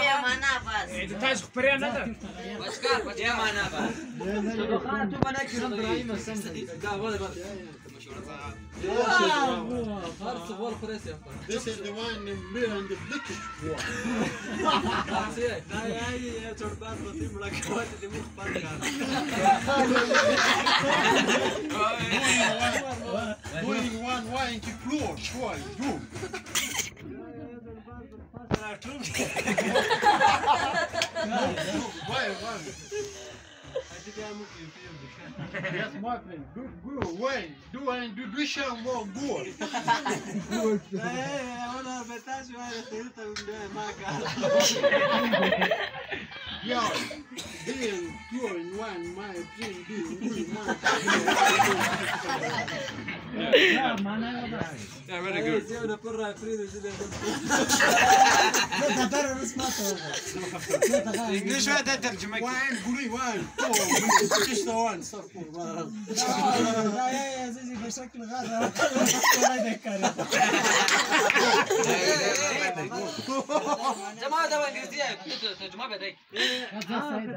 يا مانا بس تاج خبريان هذا بس يا مانا بس This is the one in behind the British war. Going one way into floor, why you? Why? Yes, my friend. Good. Why? Do I do more good? Yo, deal 2 in 1, my friend, deal 2 in 1. Yeah, very good. انجلش هذا ترجمه Wine, good wine. Just the one, stop. لا يا زيزي بشكل غادة ولا يذكر جماعة ده انجليزية كنت ترجمة بدي هذا سيد